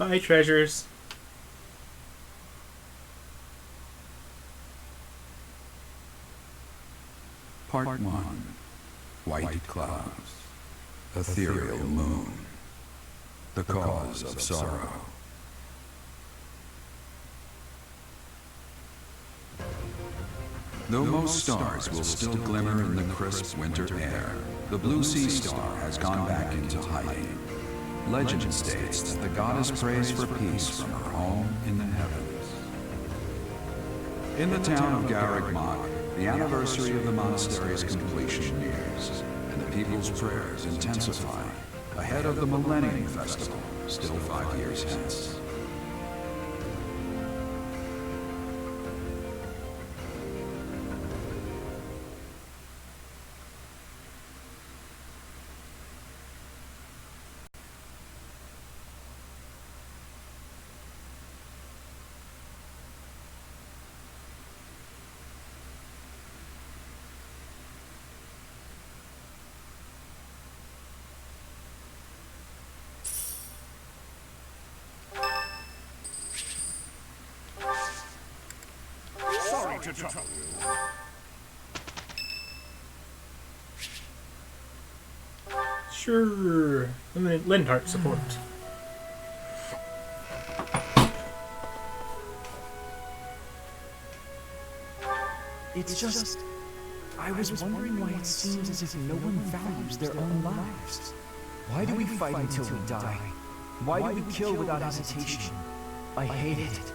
Bye, treasures. Part 1. White clouds. Ethereal moon. The cause of sorrow. Though most stars will still glimmer in the crisp winter air, the blue sea star has gone back into hiding. Legend states that the goddess prays for peace from her home in the heavens. In the town of Garreg-Mach, the anniversary of the monastery's completion nears, and the people's prayers intensify ahead of the Millennium Festival, still 5 years hence. To trouble you. Sure. Limited Lindhart support. It's just... I was wondering why it seems as if no one values their own lives. Why do we fight until we die? Why do we kill without hesitation? I hate it.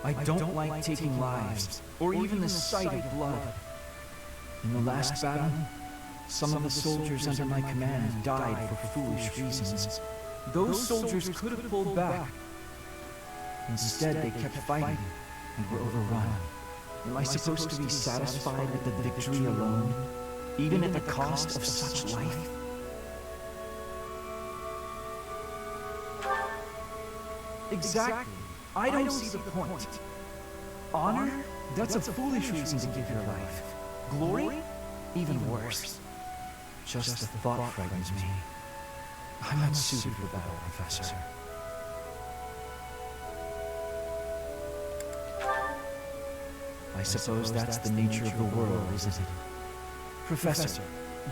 I don't like taking lives, or even the sight of blood. In the last battle, some of the soldiers under my command died for foolish reasons. Those soldiers could have pulled back. Instead, they kept fighting and were overrun. Am I supposed to be satisfied with the victory alone, even at the cost of such life? Exactly. I don't see the point. Honor? That's a foolish reason to give your life. Glory? Even worse. Just the thought frightens me. I'm not suited for battle, Professor. I suppose that's the nature of the world, isn't it? Professor,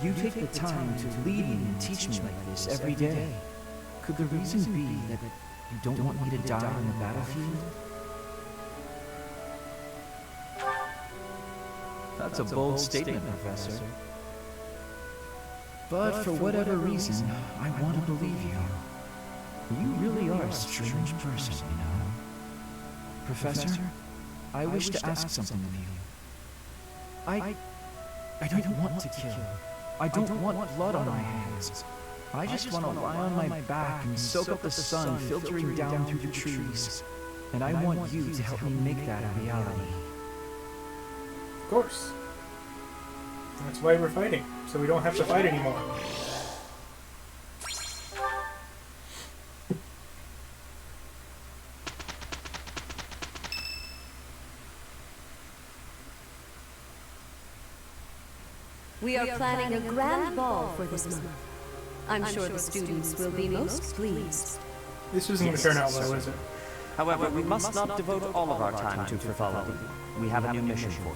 you take the time to lead me and teach me like this every day. Could the reason be that you don't want me to die on the battlefield? That's a bold statement, Professor. But for whatever reason, I want to believe you. You really are a strange person, you know. Professor, I wish to ask something of you. I don't want to kill. I don't want blood on my hands. I just want to lie on my back and soak up the sun filtering down through the trees. And I want you to help me make that a reality. Of course. That's why we're fighting, so we don't have to fight anymore. We are planning a grand ball for this month. I'm sure the students will be most pleased. This isn't going to turn out well, is it? However, we must not devote all of our time to frivolity. We have a new mission for you.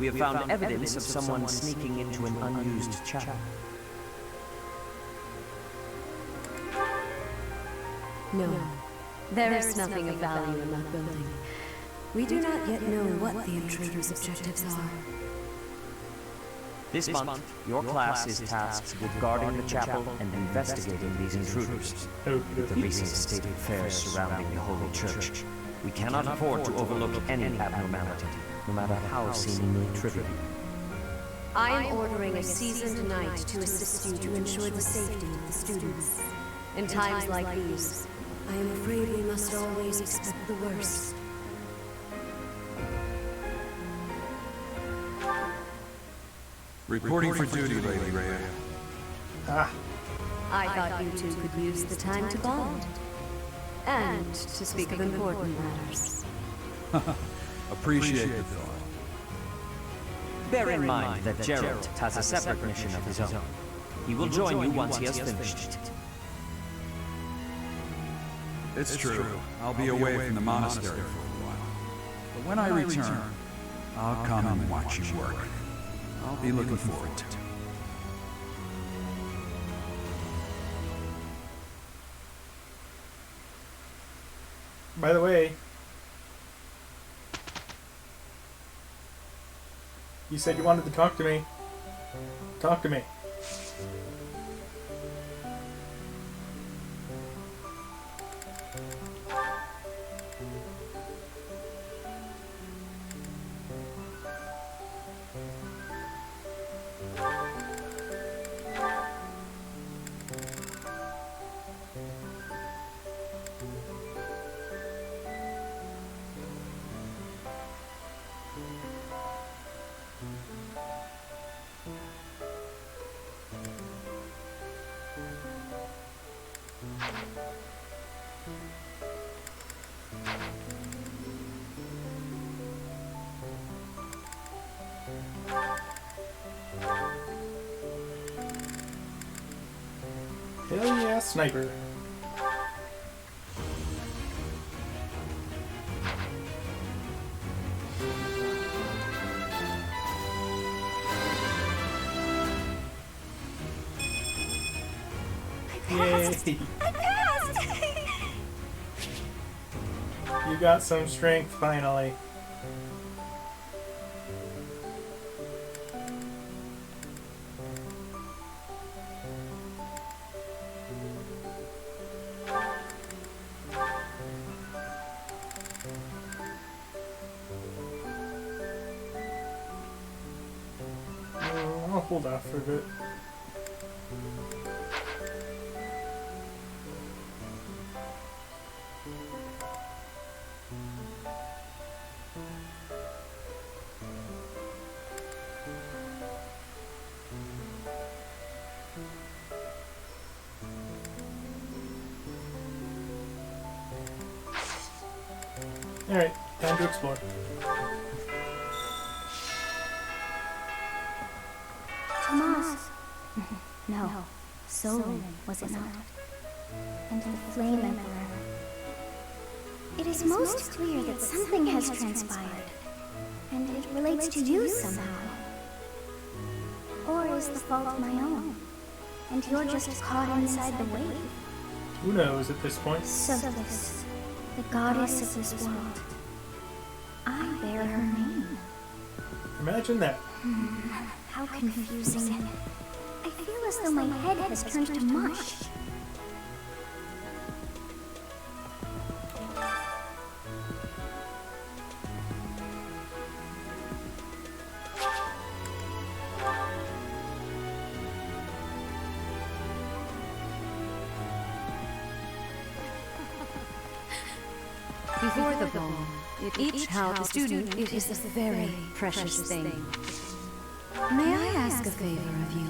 We have found evidence of someone sneaking into an unused chapel. No, there is nothing of value in that building. We do not yet know what the intruder's objectives are. This month, your class is tasked with guarding the chapel and investigating these intruders. With the recent state of affairs surrounding the Holy Church, we cannot afford to overlook any abnormality, no matter how seemingly trivial. I am ordering a seasoned knight to assist you to ensure the safety of the students. In times like these, I am afraid we must always expect the worst. Reporting for duty, Lady Rhea. Ah, I thought you two could use the time to bond. And to speak of important matters. Appreciate the thought. Bear in mind that Gerald has a separate mission of his own. He will join you once he has finished it. It's true. I'll be away from the monastery for a while. But when I return, I'll come and watch you work. I'll be looking forward to it. By the way, you said you wanted to talk to me. Talk to me. Hell yeah, sniper. Yay! I passed! You got some strength finally. I'll hold off for a bit. Alright, time to explore. Tomas. No. Solon, was it not? And the Flame Emperor. It is most clear that something has transpired. And it relates to you somehow. Or is the fault my own? And you're just caught inside the wave? Who knows at this point? Sophis, the goddess of this world. I bear her name. Imagine that. How confusing. I feel as though my head has turned to mush. Before the ball, each held the student it is a very precious thing. May I ask a favor of you?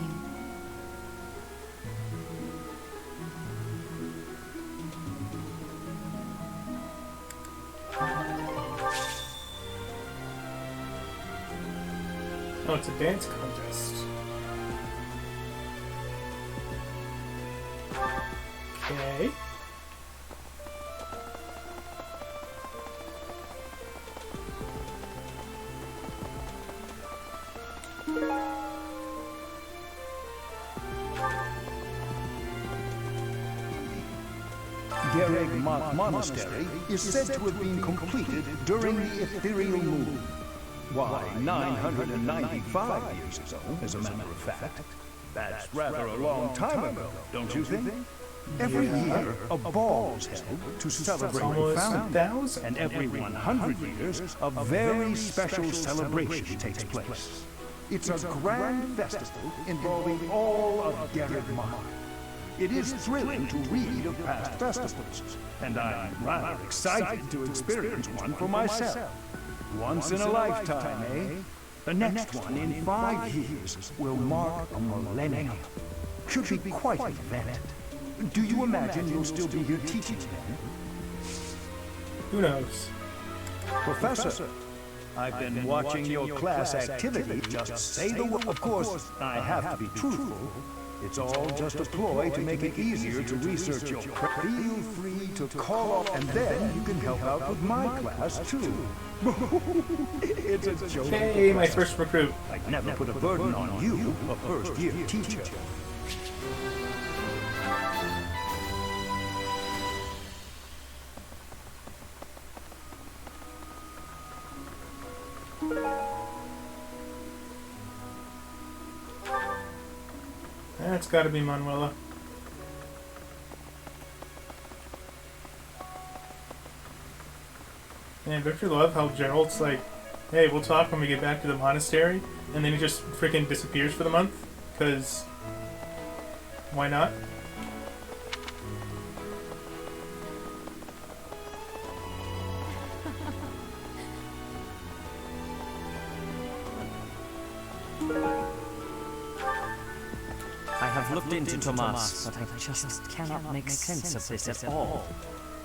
Oh, it's a dance contest. Okay. Monastery is said to have been completed during the ethereal moon. Why, 995 years ago, as a matter of fact. That's rather a long time ago, don't you think? Every year, a ball is held to celebrate the founding, 1,000. and every 100 years, a very special celebration takes place. It's a grand festival involving all of Garreg Mach. It is thrilling to read of past festivals, and I'm rather excited to experience one for myself. Once in a lifetime, eh? The next one in 5 years will mark a millennium. Should be quite an event. Do you imagine you'll still be here teaching then? Who knows? Professor, I've been watching your class activity. Just say the word. Of course, I have to be truthful. It's all just a ploy to make it easier to research your craft. Feel free to call up, and then you can help out with my class, too. It's a joke. Hey, my first recruit. I'd never put a burden on you, a first-year teacher. That's gotta be Manuela. Man, don't you love how Gerald's like, hey, we'll talk when we get back to the monastery, and then he just freaking disappears for the month? Because why not? I have looked into Tomas, but I just cannot make sense of this at all.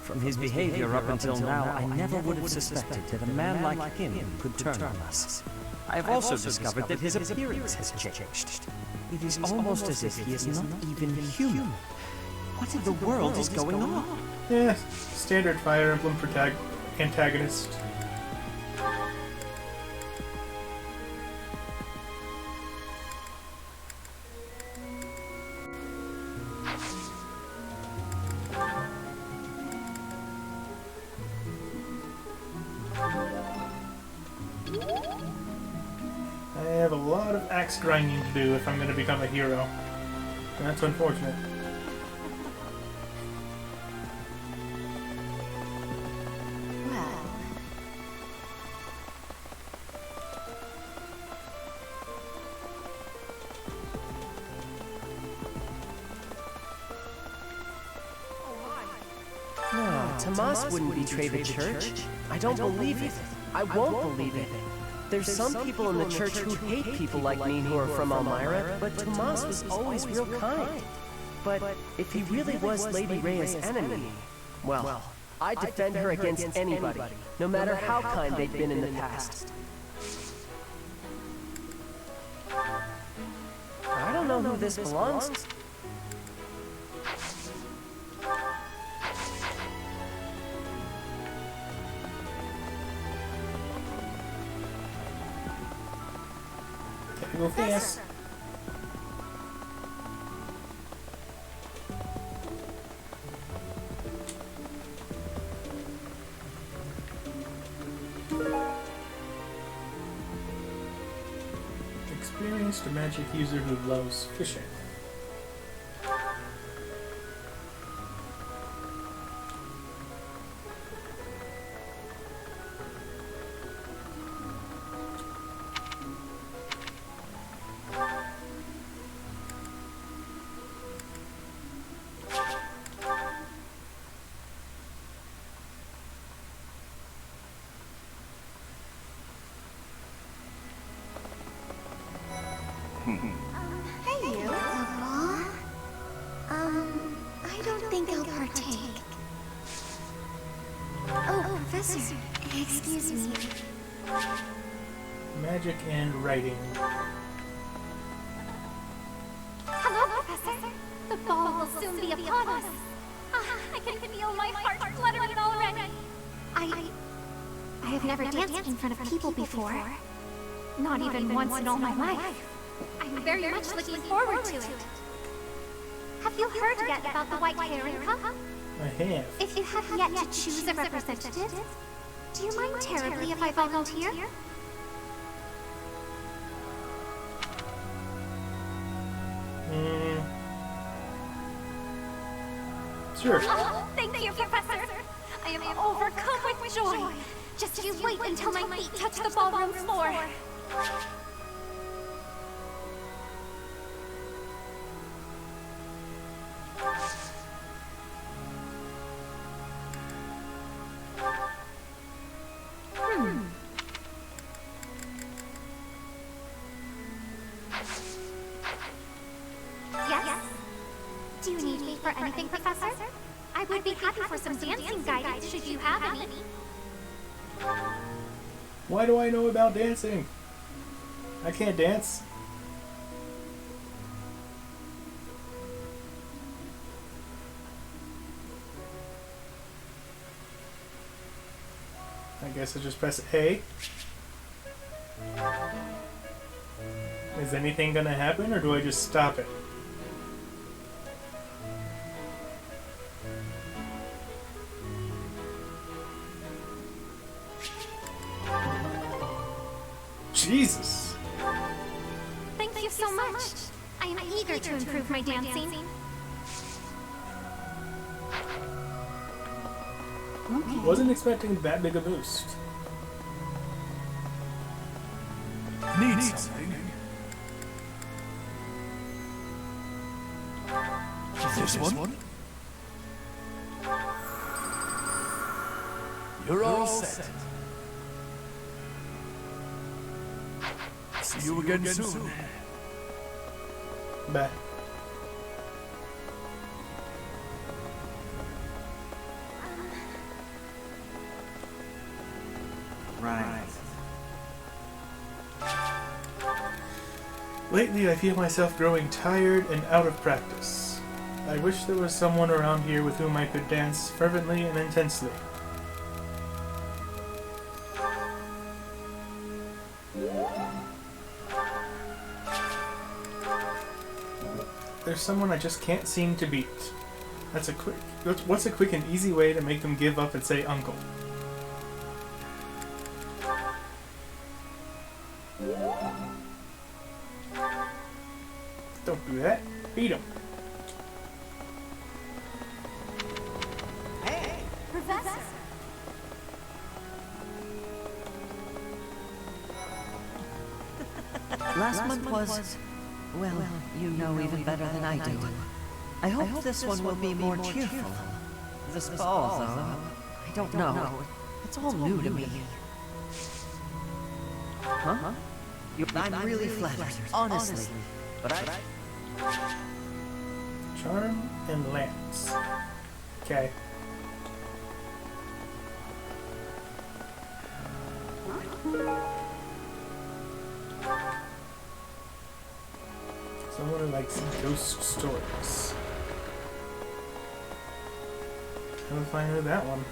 From his behavior up until now, I never would have suspected that a man like him could turn on us. I have also discovered that his appearance has changed. It is almost as if he is not even human. What in the world is going on? Yeah, standard Fire Emblem antagonist. I have a lot of axe grinding to do if I'm going to become a hero. And that's unfortunate. No, Tomas wouldn't betray the church. I don't believe it. I won't believe it. There's some people in the church who hate people like me who are from Elmira, but Tomas was always real kind. But if he really was Lady Rhea's enemy, well, I'd defend her against anybody, no matter how kind they've been in the past. I don't know who this belongs to. Go fast. Experienced magic user who loves fishing. Hey, you. I don't think I'll partake. Oh, Professor, excuse me. Magic and writing. Hello, Professor. The ball will soon be upon us. I can feel my heart fluttering already. I have never danced in front of people before. Not even once in all my life. I'm very much looking forward to it. Have you heard yet about the White Herring Cup? I have. If you have yet to choose a representative, do you mind terribly if I volunteer? Sure. Oh, thank you, Professor. I am overcome with joy. Just you wait until my feet touch the ballroom floor. Yes? Do you need me for anything, Professor? I would be happy for some dancing guidance should you have any. Why do I know about dancing? I can't dance. I guess I just press A. Is anything gonna happen, or do I just stop it? Jesus! Thank you so much. I am eager to improve my dancing. Wasn't expecting that big a boost. Need something? This one? You're all set. See you again soon. Bye. Right. Lately, I feel myself growing tired and out of practice. I wish there was someone around here with whom I could dance fervently and intensely. There's someone I just can't seem to beat. What's a quick and easy way to make them give up and say uncle? Don't do that. Beat him. Hey, Professor! Last month was, well, you know even better than I do. I hope this one will be more cheerful. This ball, though, I don't know. It's all new to me. Huh? I'm really flattered, honestly. But Charm and Lance. Okay. Someone who likes ghost stories. How do I find out that one?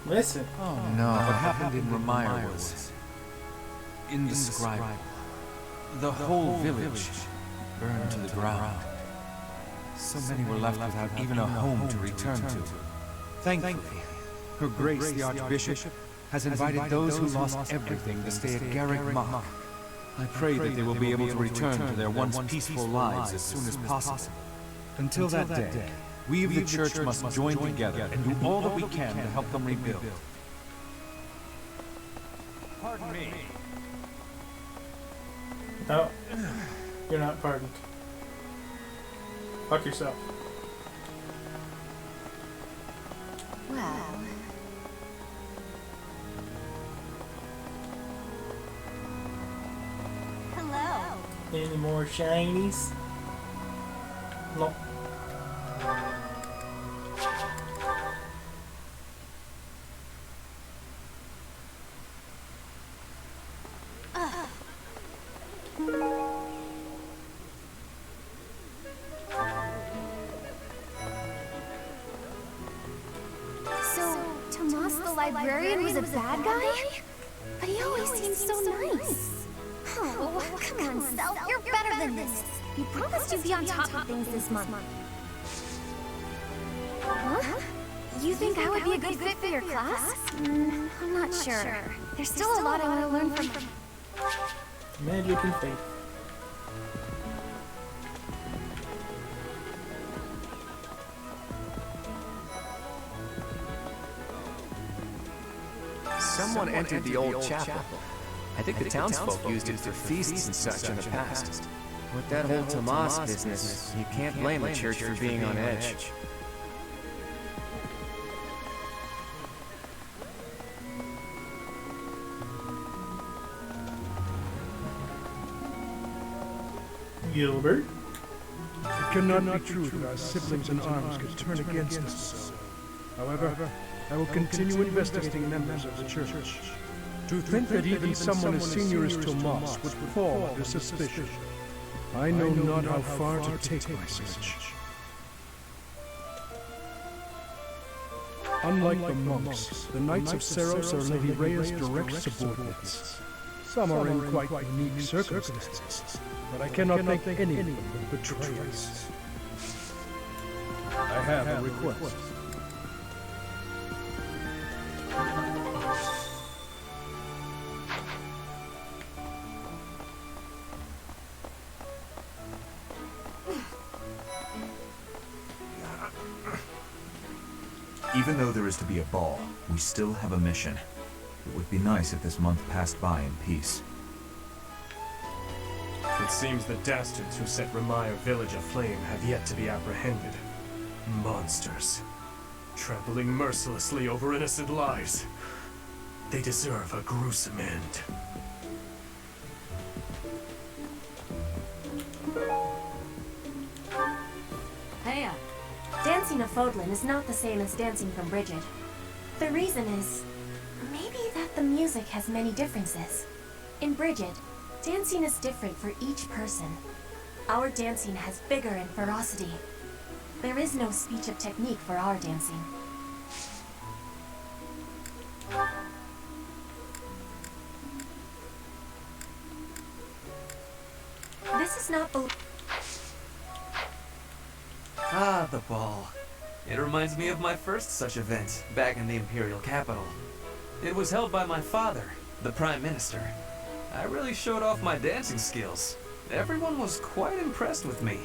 Listen. Oh no, what happened in Ramire was indescribable. The whole village burned to the ground. So many were left without even a home to return to. Thankfully, Her Grace the Archbishop has invited those who lost everything to stay at Garrick Mach. I pray that they will be able to return to their once peaceful lives as soon as possible. Until that day, we of the Church must join together and do all that we can to help them rebuild. Pardon me. No. You're not pardoned. Fuck yourself. Well... Hello. Any more shinies? No. So, Tomas the librarian was a bad guy? But he always seemed so nice. Oh, come on, Self, you're better than this. You promised you'd be on top of things this month. Huh? You think I would be a good fit for your class? I'm not sure. There's still a lot I want to learn from... Magic and faith. Someone entered the old chapel. I think the townsfolk used it for feasts and such in the past. With that whole Tomas business, you can't blame the church for being on edge. Gilbert? It cannot be true that our siblings in arms could turn against us. However, I will continue investigating members of the church. To think that even someone as senior as Tomas would fall under suspicion. I know not how far to take my search. Unlike the monks, the Knights of Seros are Lady Rhea's direct subordinates. Some are in quite unique circumstances, but I cannot think any of them would betray us. I have a request. Even though there is to be a ball, we still have a mission. It would be nice if this month passed by in peace. It seems the dastards who set Ramire village aflame have yet to be apprehended. Monsters. Trampling mercilessly over innocent lives. They deserve a gruesome end. Hey, dancing a Fodlin is not the same as dancing from Bridget. The reason is, maybe that the music has many differences. In Bridget, dancing is different for each person. Our dancing has vigor and ferocity. There is no speech of technique for our dancing. This is not Ah, the ball. It reminds me of my first such event, back in the Imperial capital. It was held by my father, the Prime Minister. I really showed off my dancing skills. Everyone was quite impressed with me.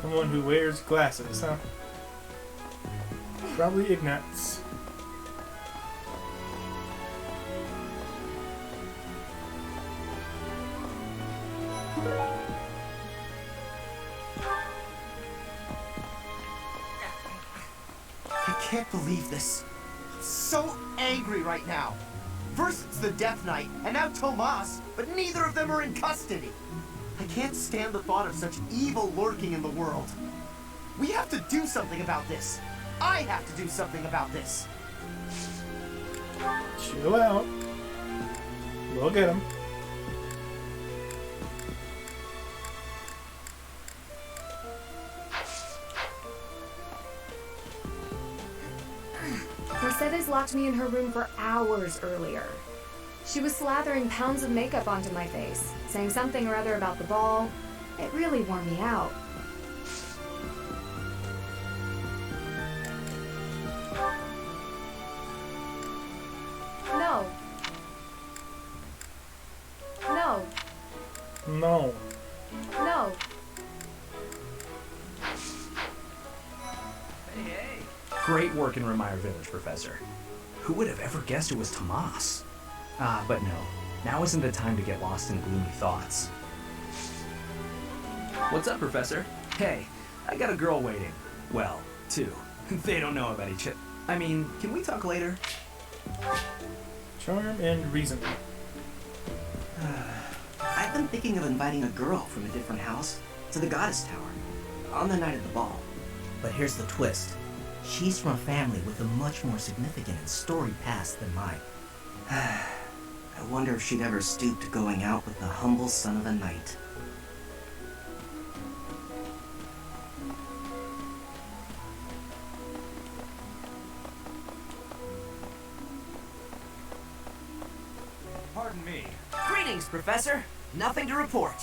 Someone who wears glasses, huh? Probably Ignatz. I can't believe this. I'm so angry right now. First it's the Death Knight, and now Tomas, but neither of them are in custody. I can't stand the thought of such evil lurking in the world. We have to do something about this. I have to do something about this. Chill out. We'll get him. Mercedes locked me in her room for hours earlier. She was slathering pounds of makeup onto my face, saying something or other about the ball. It really wore me out. No. No. No. No. Hey. Great work in Ramire Village, Professor. Who would have ever guessed it was Tomas? But no. Now isn't the time to get lost in gloomy thoughts. What's up, Professor? Hey, I got a girl waiting. Well, two. They don't know about each other. I mean, can we talk later? Charm and reason. I've been thinking of inviting a girl from a different house to the Goddess Tower on the night of the ball. But here's the twist. She's from a family with a much more significant and storied past than mine. I wonder if she'd ever stoop to going out with the humble son of a knight. Pardon me. Greetings, Professor. Nothing to report.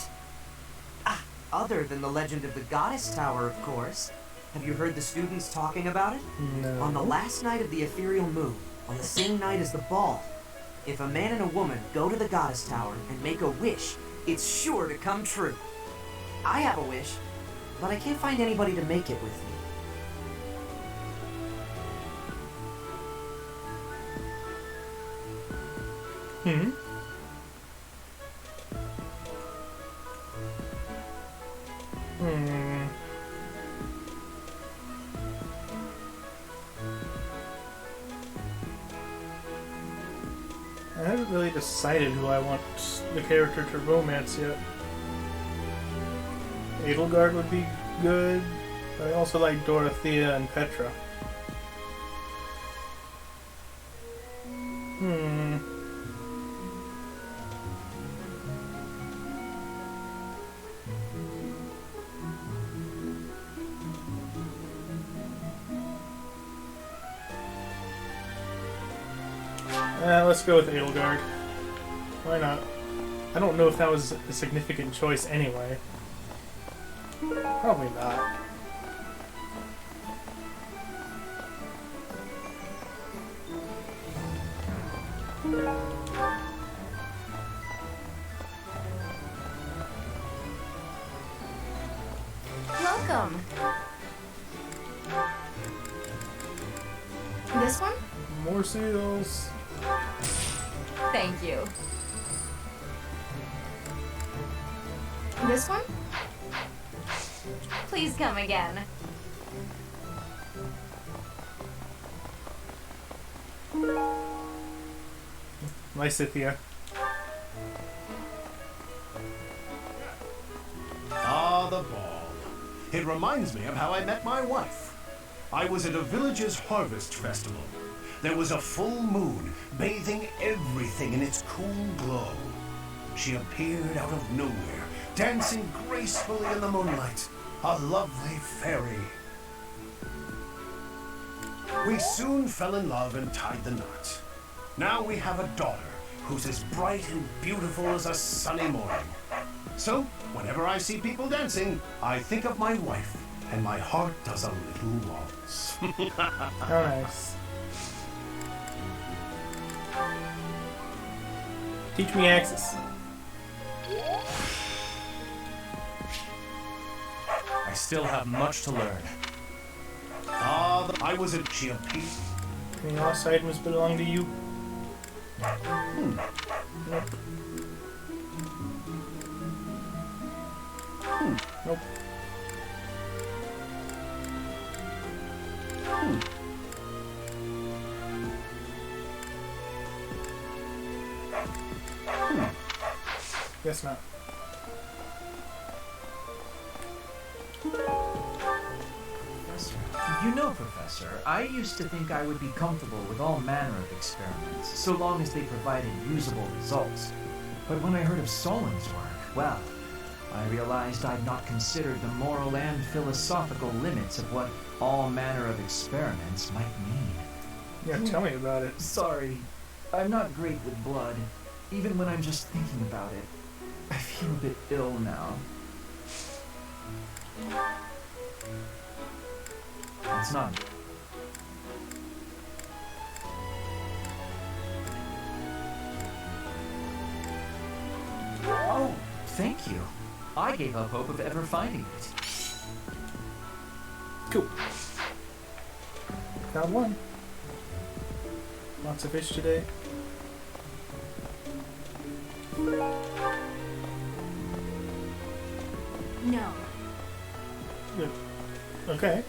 Other than the legend of the Goddess Tower, of course. Have you heard the students talking about it? No. On the last night of the ethereal moon, on the same night as the ball, if a man and a woman go to the Goddess Tower and make a wish, it's sure to come true. I have a wish, but I can't find anybody to make it with me. Hmm? Hmm. I haven't really decided who I want the character to romance yet. Edelgard would be good, but I also like Dorothea and Petra. Let's go with Edelgard. Why not? I don't know if that was a significant choice anyway. Probably not. Welcome. This one? More seals. Thank you. This one? Please come again. Lysithea. Ah, the ball. It reminds me of how I met my wife. I was at a village's harvest festival. There was a full moon, bathing everything in its cool glow. She appeared out of nowhere, dancing gracefully in the moonlight. A lovely fairy. We soon fell in love and tied the knot. Now we have a daughter who's as bright and beautiful as a sunny morning. So, whenever I see people dancing, I think of my wife, and my heart does a little waltz. How nice. Teach me Axis. I still have much to learn. Ah, I was a GMP. Any lost items belong to you? Nope. Nope. Guess not. You know, Professor, I used to think I would be comfortable with all manner of experiments, so long as they provided usable results. But when I heard of Solon's work, well, I realized I'd not considered the moral and philosophical limits of what all manner of experiments might mean. Yeah, tell me about it. Sorry, I'm not great with blood. Even when I'm just thinking about it, I feel a bit ill now. It's none. Oh, thank you. I gave up hope of ever finding it. Cool. Found one. Lots of fish today. No. Good. Okay.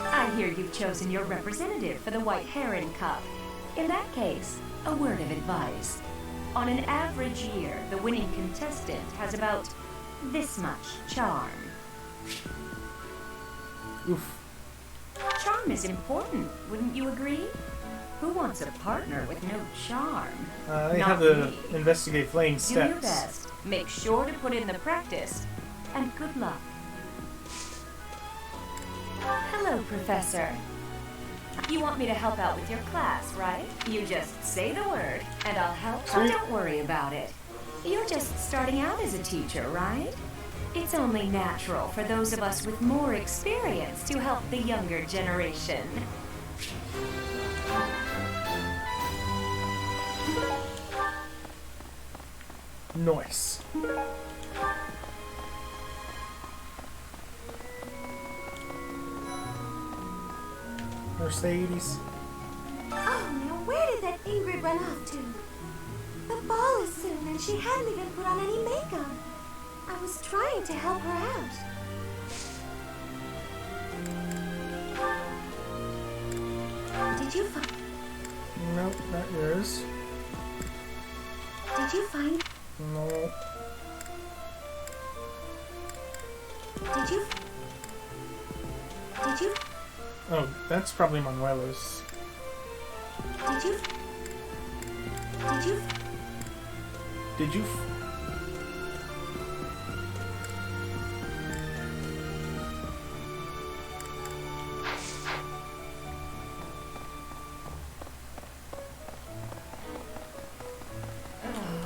I hear you've chosen your representative for the White Heron Cup. In that case, a word of advice. On an average year, the winning contestant has about this much charm. Oof. Charm is important, wouldn't you agree? Who wants a partner with no charm? They Not have the me. investigate flaying Do your steps. best. Make sure to put in the practice. And good luck. Hello, Professor. You want me to help out with your class, right? You just say the word, and I'll help. Sweet. Don't worry about it. You're just starting out as a teacher, right? It's only natural for those of us with more experience to help the younger generation. Nice. Mercedes. Oh, now where did that Ingrid run off to? The ball is soon, and she hadn't even put on any makeup. I was trying to help her out. Did you find... Nope, not yours. Did you find... No. Did you... Did you... Oh, that's probably Manuela's. Did you... Did you... Did you...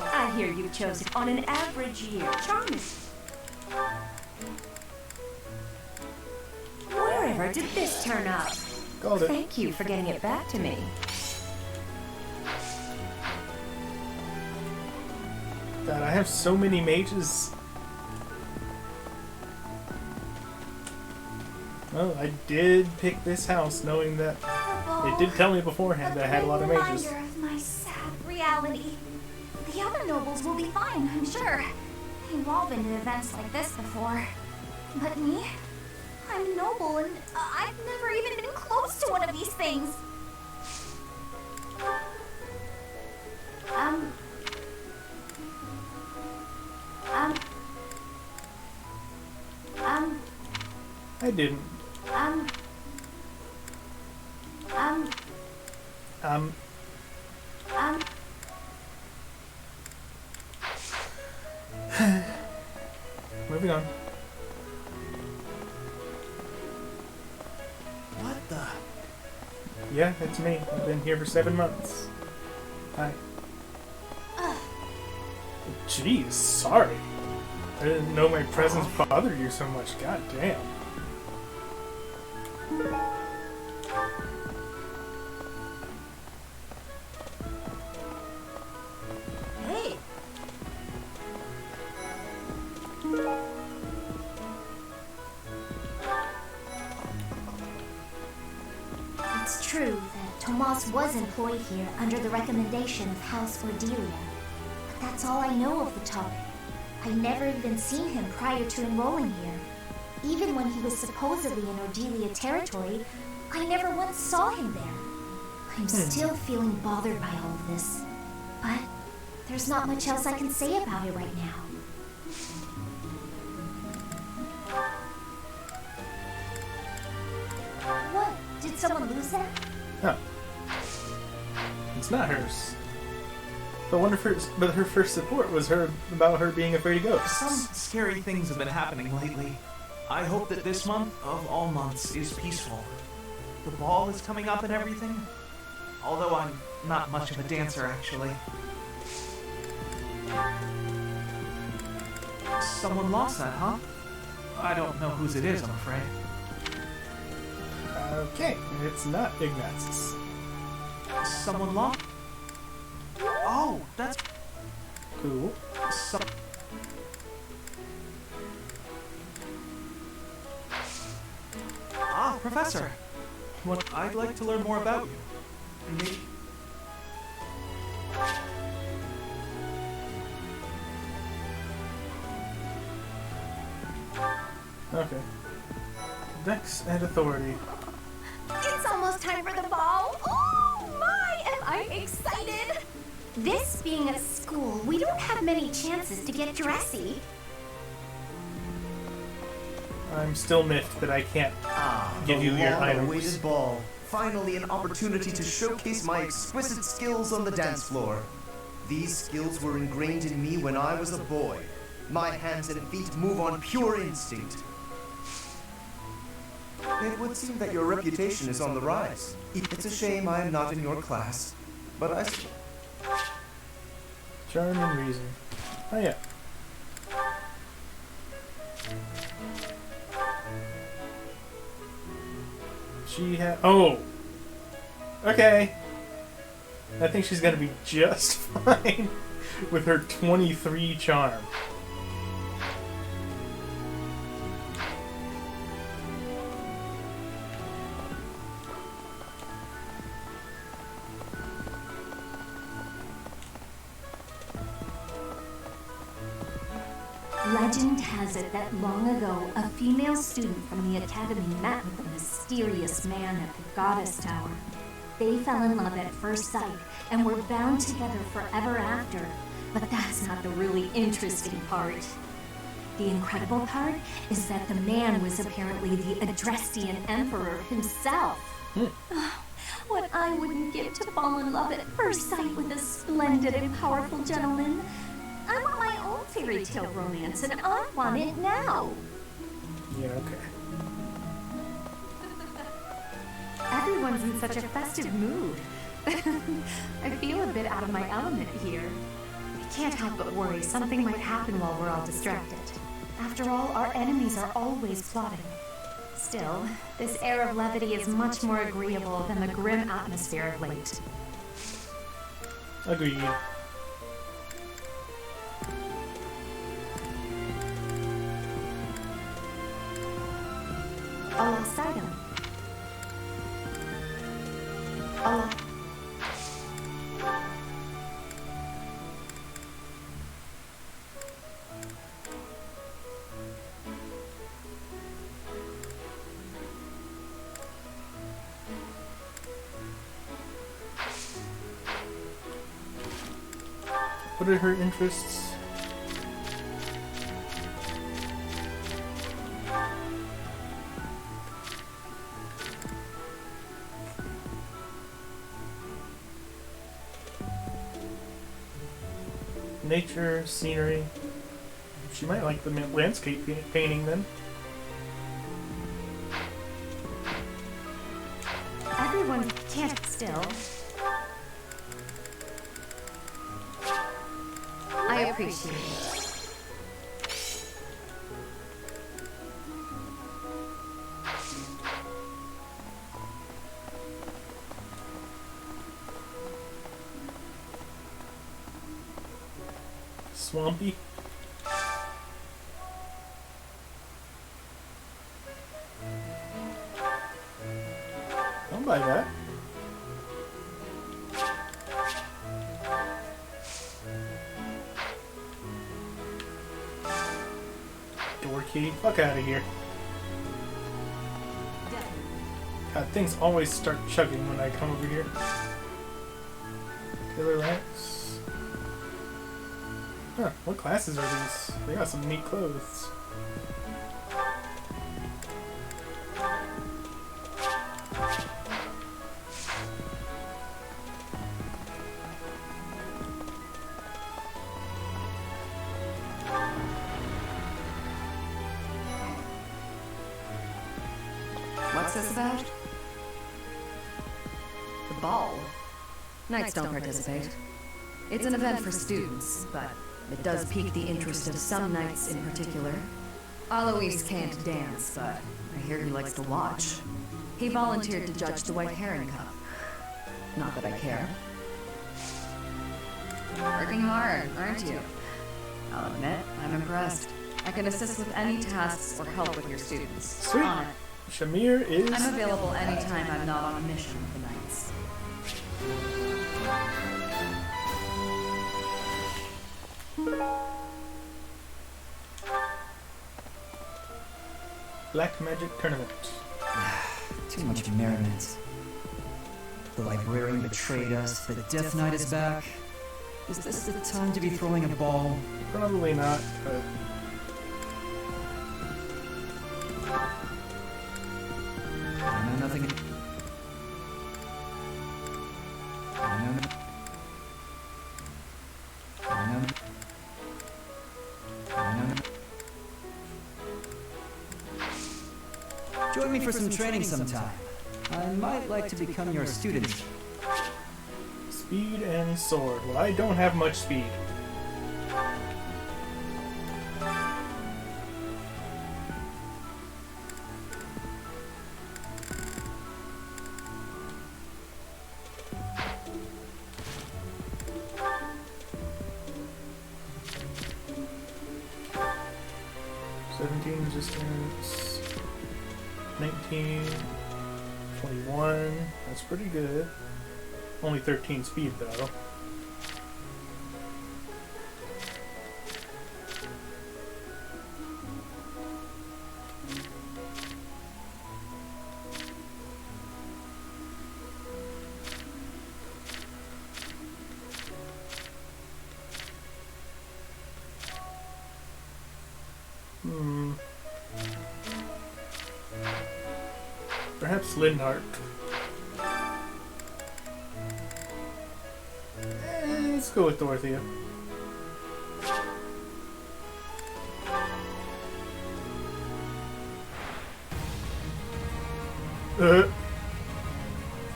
I hear you chose it on an average year. Charming. Wherever did this turn up? Called it. Thank you for getting it back to me. God, I have so many mages. Well, I did pick this house knowing that it did tell me beforehand that I had a lot of mages. Reminder of my sad reality. The other nobles will be fine, I'm sure. They've all been to events like this before. But me? I'm noble and I've never even been close to one of these things. I didn't. Moving on. What the? Yeah, it's me. I've been here for 7 months. Hi. Jeez, sorry. I didn't know my presence bothered you so much. God damn. Hey! It's true that Tomas was employed here under the recommendation of House Cordelia. But that's all I know of the topic. I never even seen him prior to enrolling here. Even when he was supposedly in Cordelia territory, I never once saw him there. I'm still feeling bothered by all of this. But there's not much else I can say about it right now. What? Did someone lose that? No. It's not hers. But her first support was about her being afraid of ghosts. Some scary things have been happening lately. I hope that this month, of all months, is peaceful. The ball is coming up and everything. Although I'm not much of a dancer, actually. Someone lost that, huh? I don't know whose it is, I'm afraid. Okay, it's not Ignaz's. Someone lost? Oh, that's Cool. Ah, Professor. What I'd like to learn more about you. Maybe... Okay. Dex and authority. It's almost time for the ball. Oh my, am I excited! This being a school, we don't have many chances to get dressy. I'm still miffed that I can't give you your items. Long-awaited ball. Finally, an opportunity to showcase my exquisite skills on the dance floor. These skills were ingrained in me when I was a boy. My hands and feet move on pure instinct. It would seem that your reputation is on the rise. It's a shame I am not in your class, but I... Charm and reason. Oh yeah. She had... Oh! Okay. I think she's gonna be just fine. with her 23 charm. Legend has it that long ago, a female student from the academy met with a mysterious man at the Goddess Tower. They fell in love at first sight and were bound together forever after. But that's not the really interesting part. The incredible part is that the man was apparently the Adrestian Emperor himself. What I wouldn't give to fall in love at first sight with a splendid and powerful gentleman. I want my own fairy tale romance, and I want it now. Yeah, okay. Everyone's in such a festive mood. I feel a bit out of my element here. I can't help but worry something might happen while we're all distracted. After all, our enemies are always plotting. Still, this air of levity is much more agreeable than the grim atmosphere of late. Agreed. A lost item. A What are her interests? Nature, scenery. She might like the landscape painting then. Everyone can't still. I appreciate it. Swampy. I'll buy that. Door key. Fuck out of here. God, things always start chugging when I come over here. Killer rats. Huh, what classes are these? They got some neat clothes. What's this about? The ball. Knights don't participate. It's an event for students, but it does pique the interest of some knights in particular. Alois can't dance, but I hear he likes to watch. He volunteered to judge the White Heron Cup. Not that I care. Working hard, aren't you? I'll admit, I'm impressed. I can assist with any tasks or help with your students. Sweet. On it. Shamir is... I'm available anytime I'm not on a mission with the knights. Black Magic Tournament. Too much merriment. The librarian betrayed us, the Death Knight is back. Is this the time to be throwing a ball? Probably not, but... I know nothing... Join me for some training sometime. I might like to become your student. Speed and sword. Well, I don't have much speed. 17 resistance. 19. 21. That's pretty good. Only 13 speed though. Perhaps Lindhart. Let's go with Dorothea.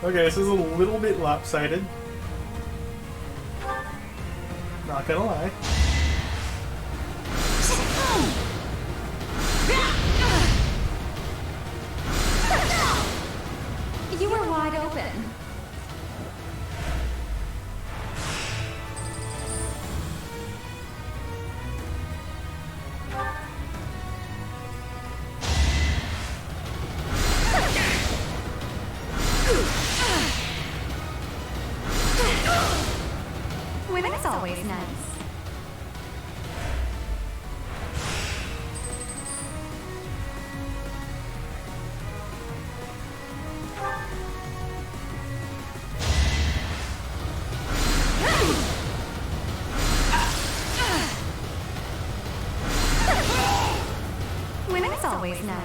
Okay, this is a little bit lopsided. Not gonna lie. You were wide open. Winning's always nice. Winning's always nice.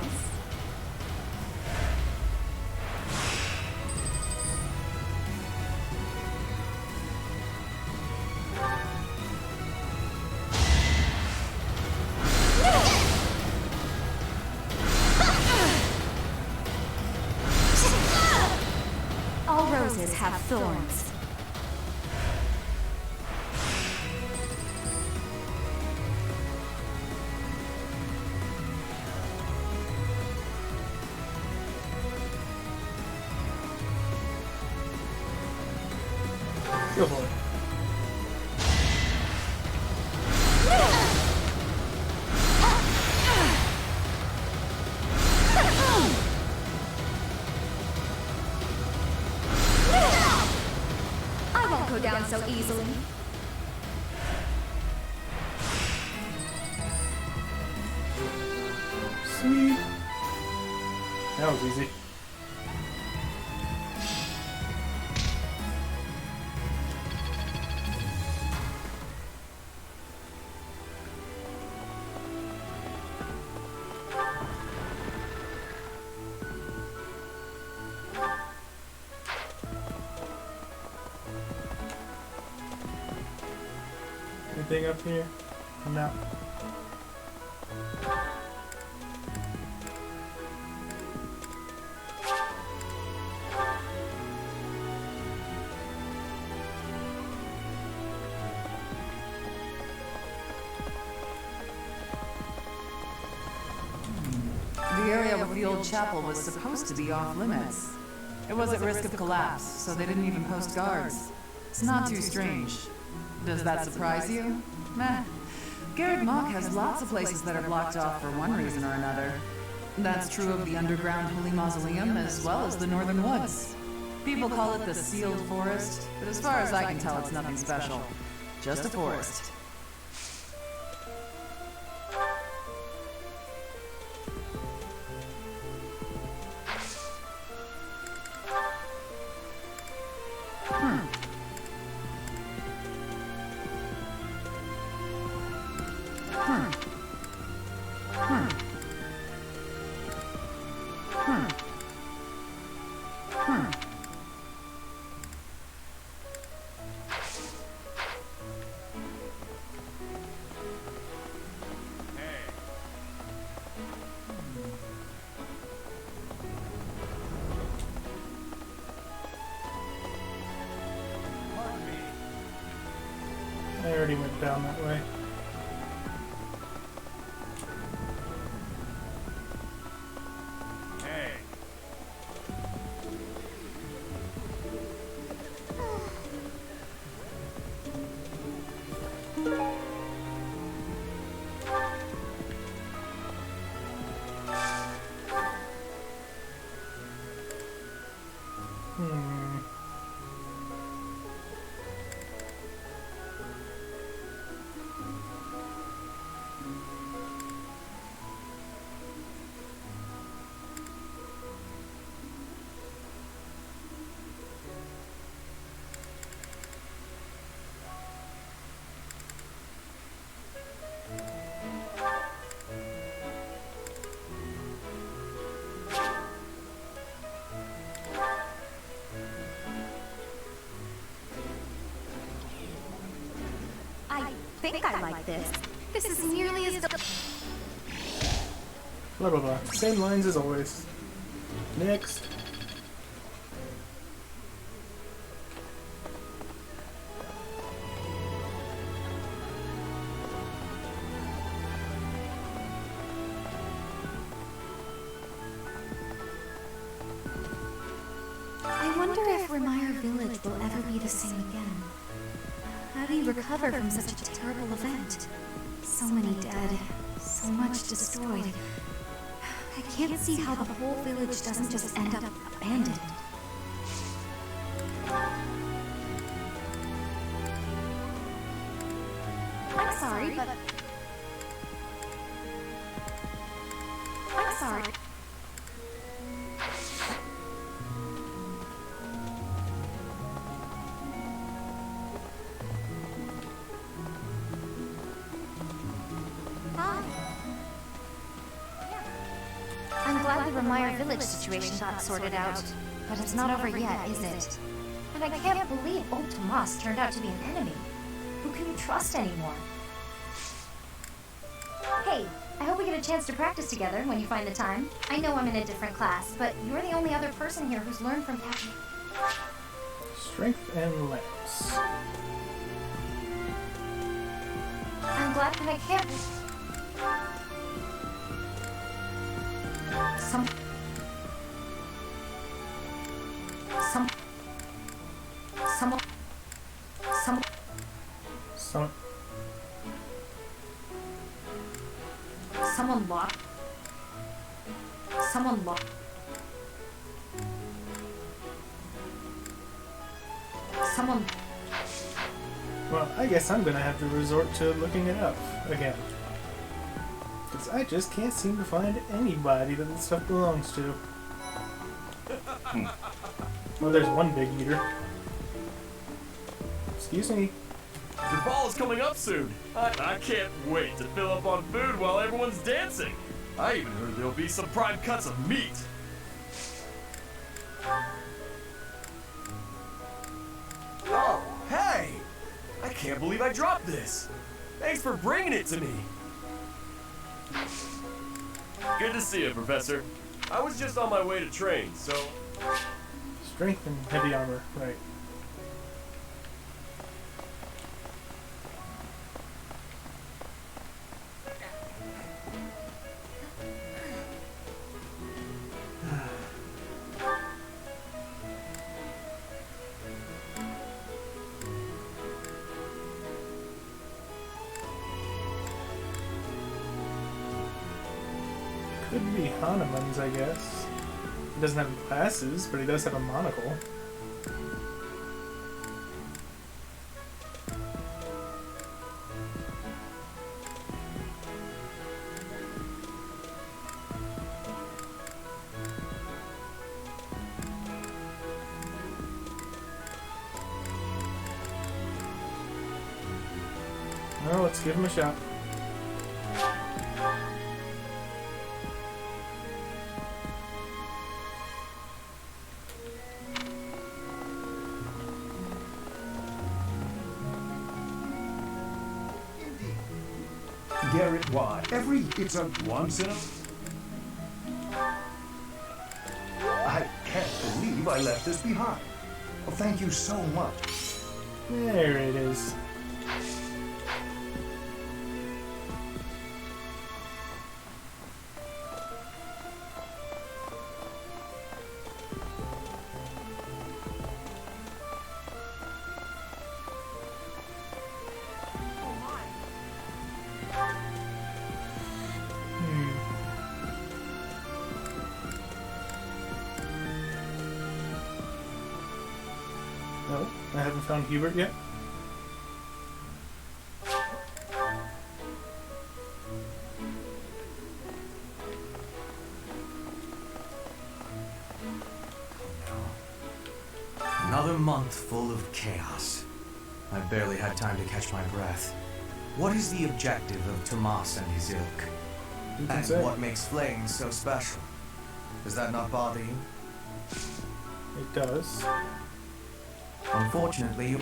All roses have thorns. Go for it. I won't go down so easily. Sweet. That was easy. Anything up here? No. The area with the old chapel was supposed to be off limits. It was at risk of collapse, so they didn't even post guards. It's not too strange. Does that surprise you? Meh. Garrett Mock has lots of places that are blocked off for one reason or another. That's true of the underground Holy Mausoleum as well as the Northern Woods. People call it the Sealed Forest, but as far as I can tell, it's nothing special. Just a forest. I already went down that way. think I like this. This is nearly as Blah blah blah. Same lines as always. Next. I wonder if Remire Village will ever be the same again. How do you recover from such a terrible event? So many dead, so much destroyed. I can't see how the whole village doesn't just end up abandoned. I'm sorry, but... I'm sorry. I'm glad the Remire Village situation got sorted out, but it's not over yet, is it? And I can't believe old Tomas turned out to be an enemy. Who can you trust anymore? Hey, I hope we get a chance to practice together when you find the time. I know I'm in a different class, but you're the only other person here who's learned from Captain. Strength and lamps. I'm glad that I can't. Someone. Locked. Someone locked. Someone. Well, I guess I'm gonna have to resort to looking it up again. Because I just can't seem to find anybody that this stuff belongs to. Well, there's one big eater. Excuse me. The ball is coming up soon. I can't wait to fill up on food while everyone's dancing. I even heard there'll be some prime cuts of meat. Oh, hey! I can't believe I dropped this. Thanks for bringing it to me. Good to see you, Professor. I was just on my way to train, so... Strength and heavy armor, right. Could be Hanuman's, I guess. He doesn't have glasses, but he does have a monocle. Well, let's give him a shot. Garrett, why? It's a once in a... I can't believe I left this behind. Well, thank you so much. There it is. No, I haven't found Hubert yet. Another month full of chaos. I barely had time to catch my breath. What is the objective of Tomas and his ilk? And what makes Flame so special? Does that not bother you? It does. Unfortunately,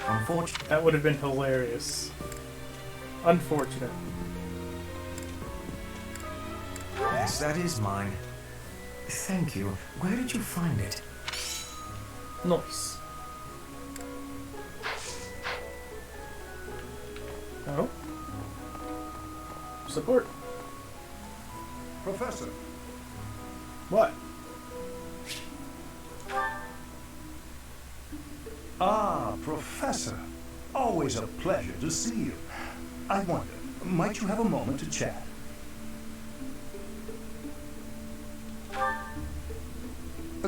Unfortunate. That would have been hilarious. Unfortunate. Yes, that is mine. Thank you. Where did you find it? Nice. Oh. Support. Professor. What? Ah, Professor. Always a pleasure to see you. I wonder, might you have a moment to chat?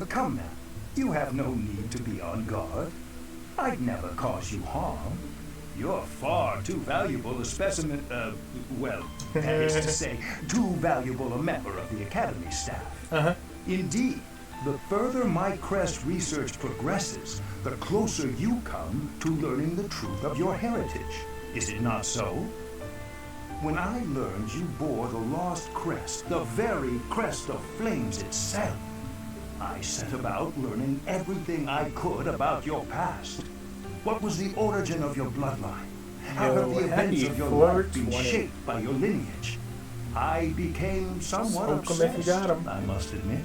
Come now. You have no need to be on guard. I'd never cause you harm. You're far too valuable a specimen, well, that is to say, too valuable a member of the Academy staff. Uh-huh. Indeed, the further my crest research progresses, the closer you come to learning the truth of your heritage. Is it not so? When I learned you bore the lost crest, the very crest of flames itself, I set about learning everything I could about your past. What was the origin of your bloodline? How have the events of your life been shaped by your lineage? I became somewhat obsessed, I must admit.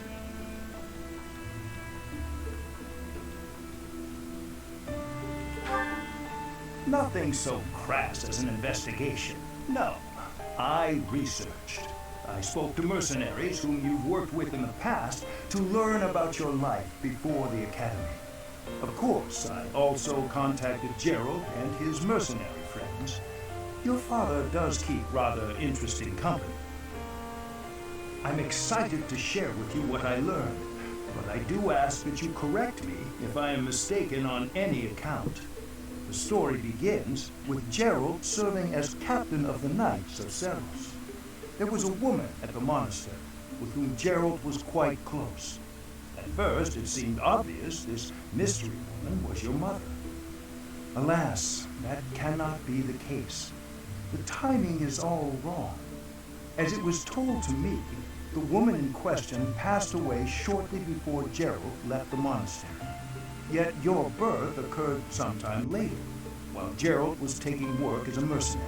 Nothing so crass as an investigation. No, I researched. I spoke to mercenaries whom you've worked with in the past to learn about your life before the Academy. Of course, I also contacted Gerald and his mercenary friends. Your father does keep rather interesting company. I'm excited to share with you what I learned, but I do ask that you correct me if I am mistaken on any account. The story begins with Gerald serving as captain of the Knights of Ceros. There was a woman at the monastery with whom Gerald was quite close. At first, it seemed obvious this mystery woman was your mother. Alas, that cannot be the case. The timing is all wrong. As it was told to me, the woman in question passed away shortly before Gerald left the monastery. Yet your birth occurred sometime later, while Gerald was taking work as a mercenary.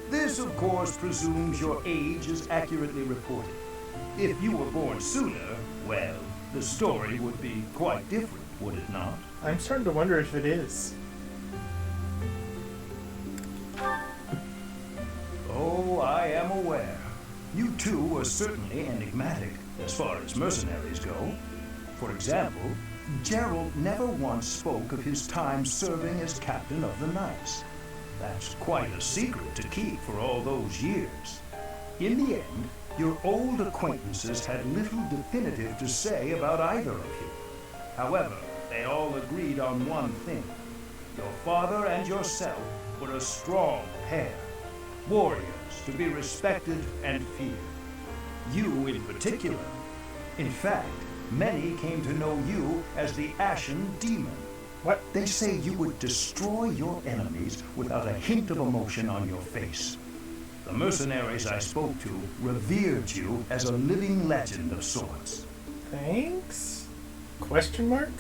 This, of course, presumes your age is accurately reported. If you were born sooner, well, the story would be quite different, would it not? I'm starting to wonder if it is. Oh, I am aware. You two are certainly enigmatic as far as mercenaries go. For example, Gerald never once spoke of his time serving as captain of the Knights. That's quite a secret to keep for all those years. In the end, your old acquaintances had little definitive to say about either of you. However, they all agreed on one thing. Your father and yourself were a strong pair. Warriors to be respected and feared. You in particular. In fact, many came to know you as the Ashen Demon. What? They say you would destroy your enemies without a hint of emotion on your face. The mercenaries I spoke to revered you as a living legend of sorts. Thanks? Question mark?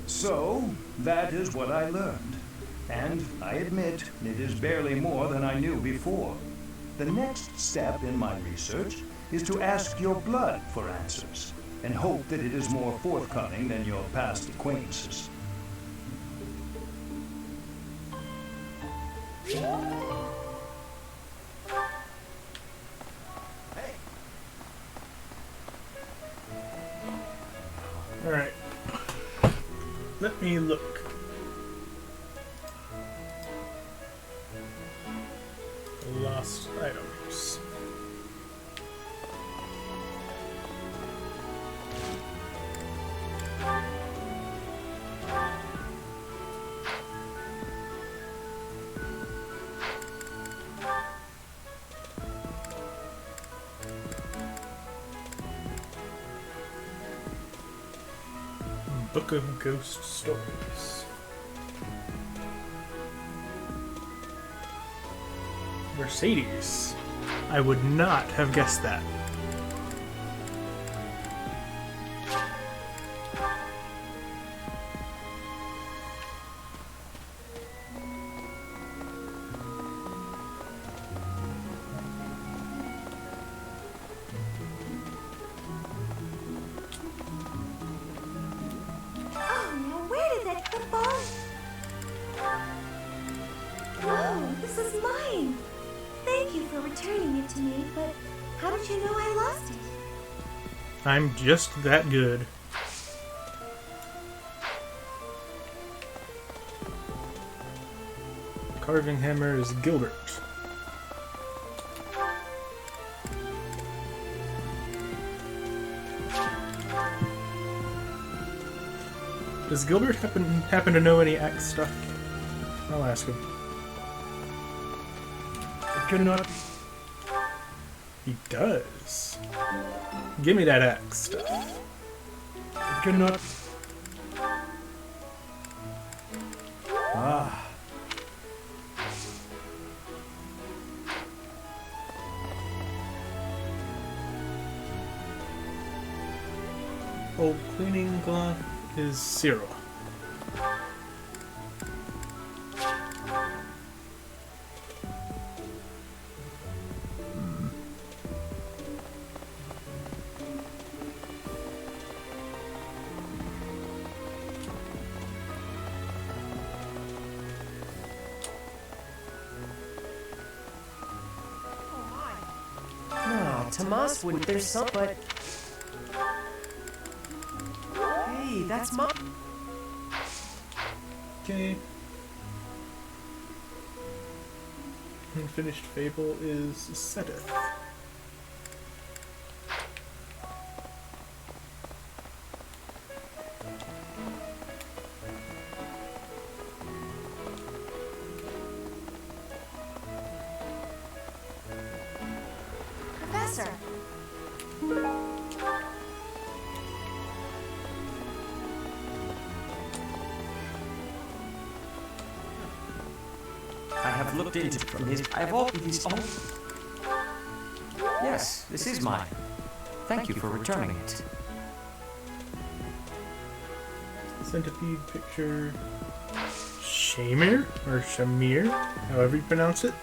So, that is what I learned. And I admit, it is barely more than I knew before. The next step in my research is to ask your blood for answers, and hope that it is more forthcoming than your past acquaintances. Alright. Let me look. Lost items. Book of Ghost Stories. Mercedes. I would not have guessed that. ball? Whoa, this is mine! Thank you for returning it to me, but how did you know I lost it? I'm just that good. Carving hammer is Gilbert. Does Gilbert happen to know any axe stuff? I'll ask him. It cannot. He does. Give me that axe stuff. It cannot. Ah. Old cleaning cloth is 0. No, Tomas wouldn't. There's some, but. Hey, that's my. Okay. Unfinished fable is Seteth. Professor! I have looked into it from his. I have opened his own. Yes, this is mine. Thank you for returning it. Centipede picture. Shamir? Or Shamir? However you pronounce it.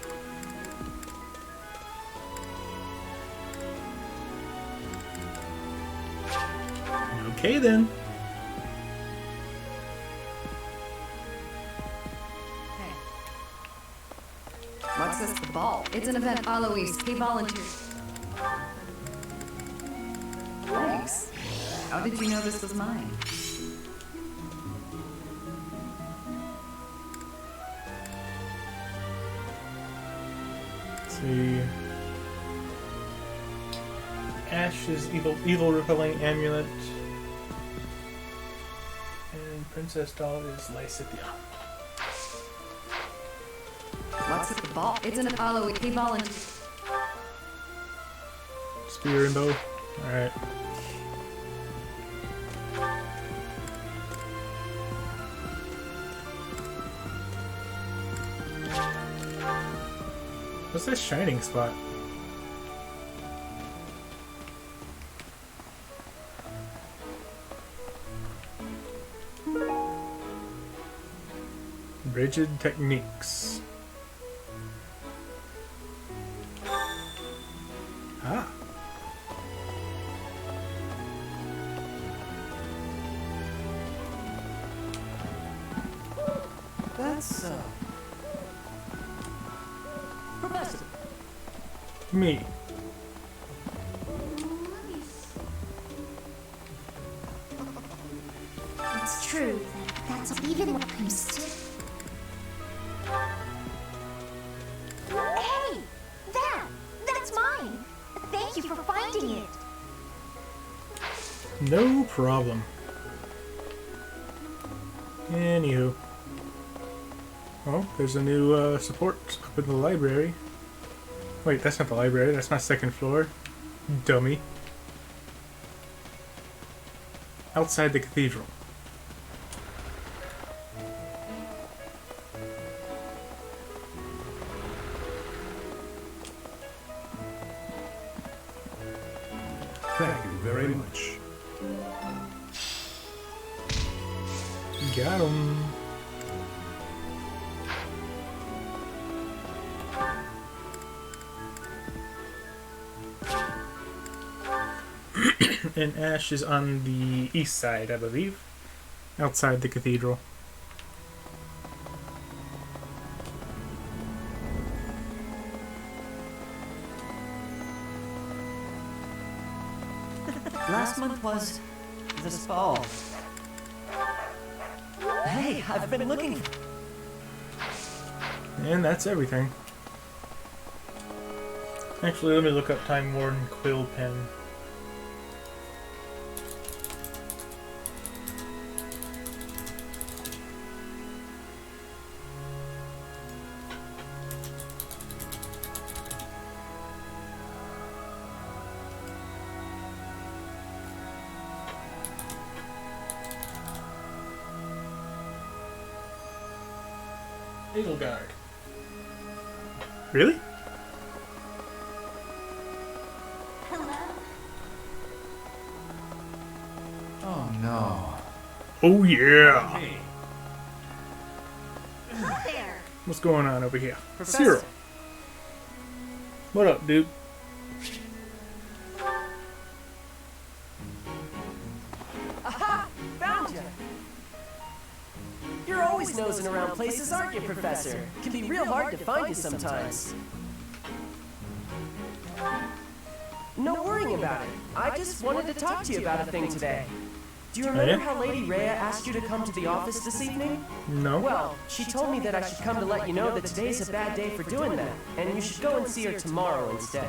Okay then. What's this, the ball? It's an event Alois. He volunteered. Thanks. How did you know this was mine? Let's see. Ash's evil repelling amulet. And Princess Doll is Lysithia. What's with the ball? It's an Alois. He volunteered. Spear and bow. Alright. What's this shining spot? Rigid techniques. Ah. That's, Professor! Me. It's true that that's even what I'm still. Hey! That's mine! Thank you for finding it! No problem. Anywho. Oh, there's a new support up in the library. Wait, that's not the library, that's my second floor. Dummy. Outside the cathedral. Thank you very much. Got him. And Ash is on the east side, I believe. Outside the cathedral. Last month was this ball. Hey, I've been looking. And that's everything. Actually, let me look up Time Warden Quill Pen. Eagleguard. Really? Oh no. Oh yeah. Hey. There. What's going on over here? Professor. Cyril. What up, dude? Aha! Found you! You're always nosing around places, aren't you, Professor? Can be real hard to find you sometimes. No worrying about it. I just wanted to talk to you about a thing today. Do you remember how Lady Rhea asked you to come to the office this evening? No. Well, she told me that I should come to let you know that today's a bad day for doing that, and you should go and see her tomorrow instead.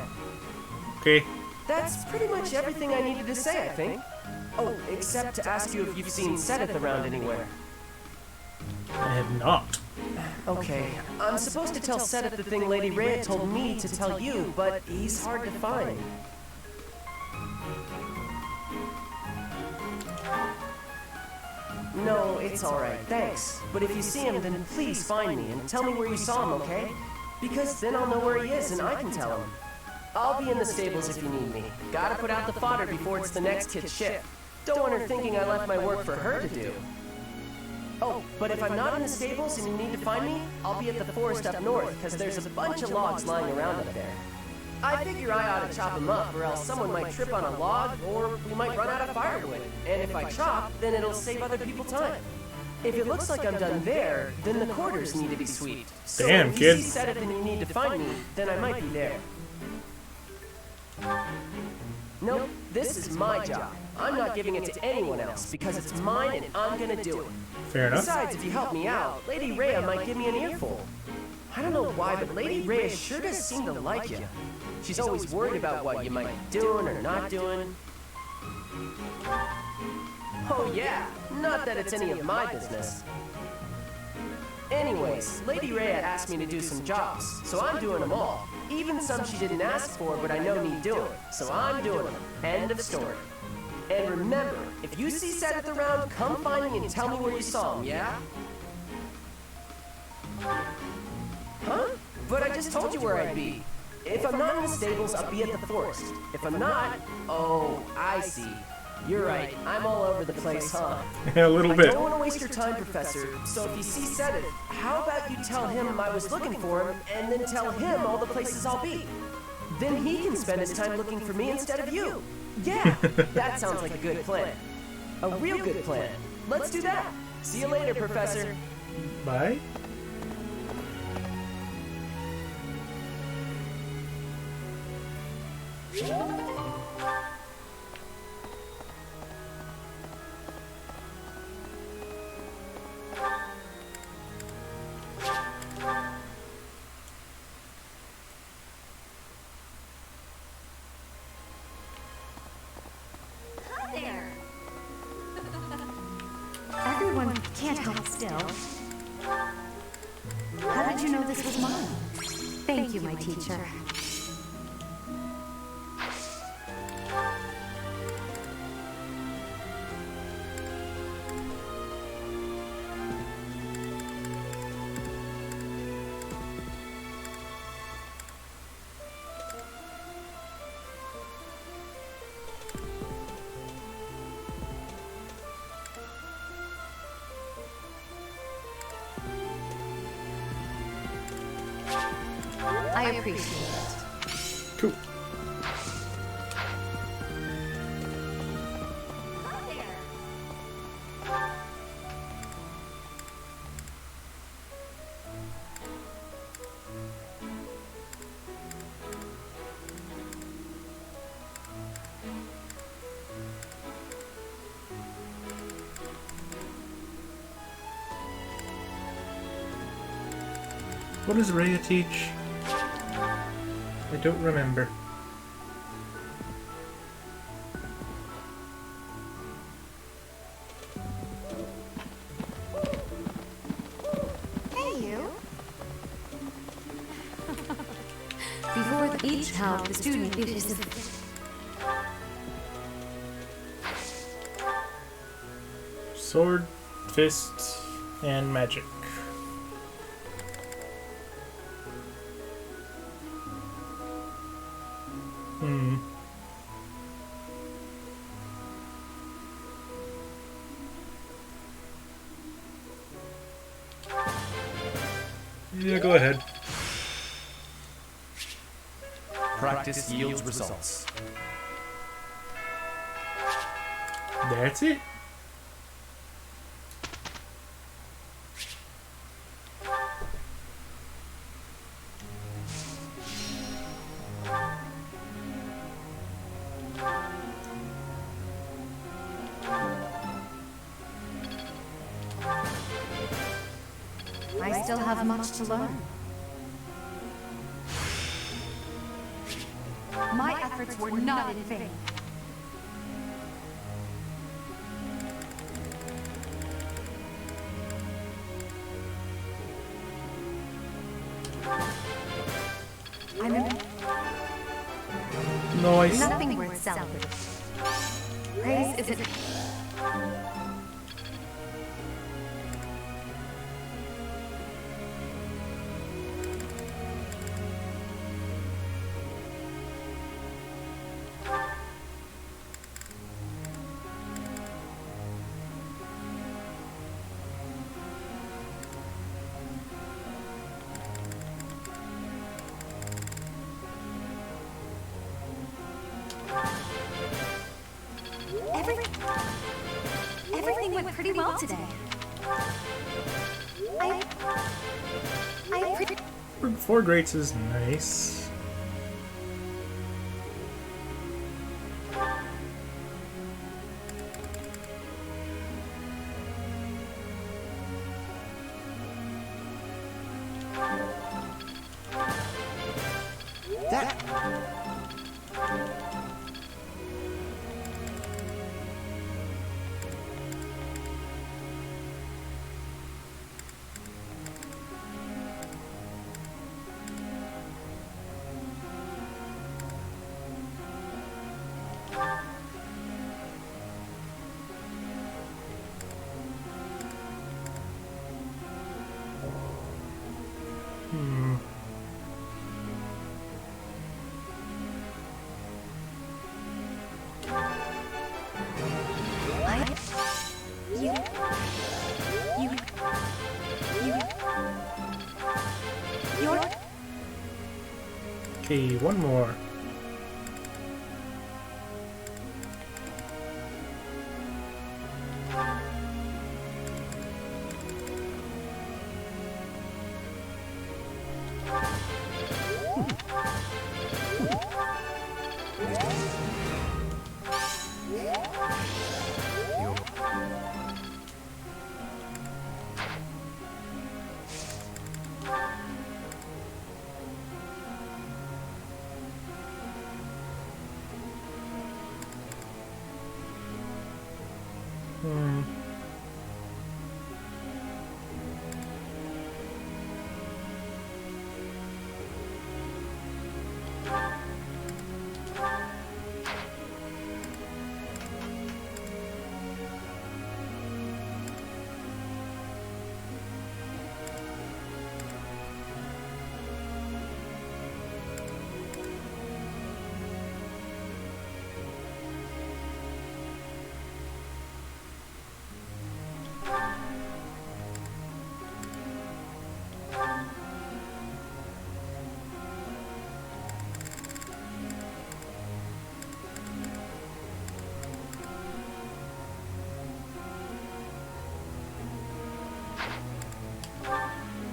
Okay. That's pretty much everything I needed to say, I think. Oh, except to ask you if you've seen Sedith around anywhere. I have not. Okay, I'm supposed to tell Sedith the thing Lady Rhea told me to tell you, but he's hard to find. No, it's alright, thanks. But if you see him, then please find me and tell me where you saw him, okay? Because then I'll know where he is and I can tell him. I'll be in the stables if you need me. Gotta put out the fodder before it's the next kid's shift. Don't want her thinking I left my work for her to do. Oh, but if I'm not in the stables and you need to find me, I'll be at the forest up north, because there's a bunch of logs lying around up there. I figure I ought to chop them up, or else someone might trip on a log, or we might run out of firewood. And if I chop, then it'll save other people time. If it looks like I'm done there, then the quarters need to be swept. So Damn, if kid. you see Sedith and you need to find me, then I might be there. Nope, this is my job. I'm not giving it to anyone else, because it's mine and I'm gonna do it. Fair enough. Besides, if you help me out, Lady Rhea might give me an earful. I don't know why, but Lady Rhea sure does seem to like you. She's always worried about what you might be doing or not doing. Oh yeah, not that it's any of my business. Anyways, Lady Rhea asked me to do some jobs, so I'm doing them all. Even some she didn't ask for, but I know need doing, so I'm doing them. End of story. And remember, if you see Sedith around, come find me and tell me where you saw him, yeah? Huh? But I just told you where I'd be. If I'm not in the stables, I'll be at the forest. If I'm not, oh, I see. You're right, I'm all over the place, huh? Yeah, a little bit. I don't want to waste your time, Professor, so if you see Sedith, how about you tell him I was looking for him, and then tell him all the places I'll be? Then he can spend his time looking for me instead of you. Yeah, that sounds like a good plan. A real good plan. Let's do that. See you later, Professor. Bye. There. Everyone can't help still. How did you know this was mine? Thank you, my teacher. I appreciate it. Cool. What does Rhea teach? I don't remember. Hey, you. Before each help, the student it is Sword, fist, and magic. Yeah, go ahead. Practice yields results. That's it. I still have much to learn. My efforts were not in vain. I'm in Nice. nothing worth celebrating. Praise isn't. Everything went pretty well today. Four greats is nice. Okay, one more.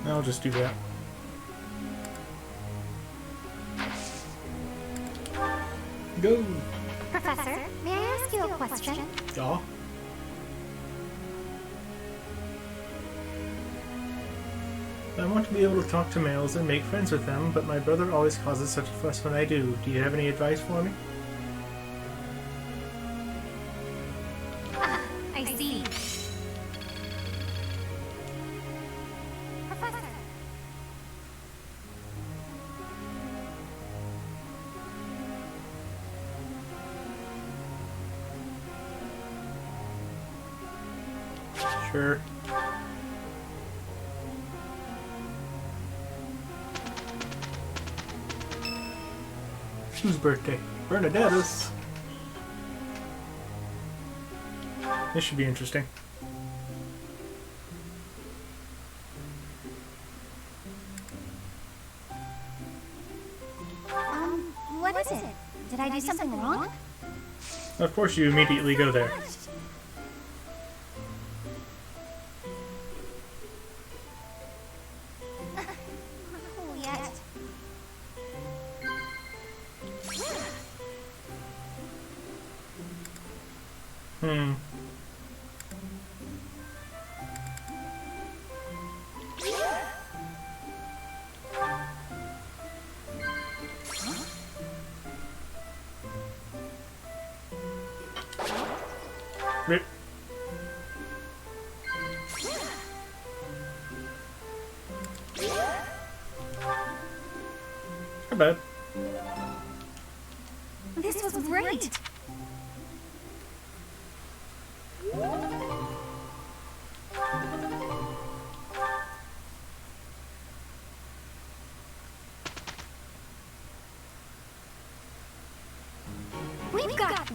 I'll just do that. Go! Professor, may I ask you a question? Ja. I want to be able to talk to males and make friends with them, but my brother always causes such a fuss when I do. Do you have any advice for me? Ah, I see. Professor. Sure. Whose birthday? Bernadetta's. This should be interesting. What is it? Did I do something wrong? Of course you immediately go there. Cool yet. Rip. Not bad. This was great.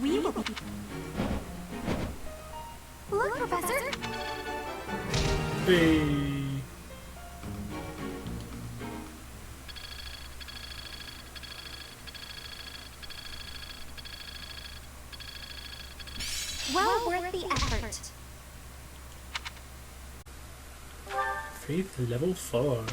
We will be. Look, Professor. Hey. Well worth the effort. Faith level 4.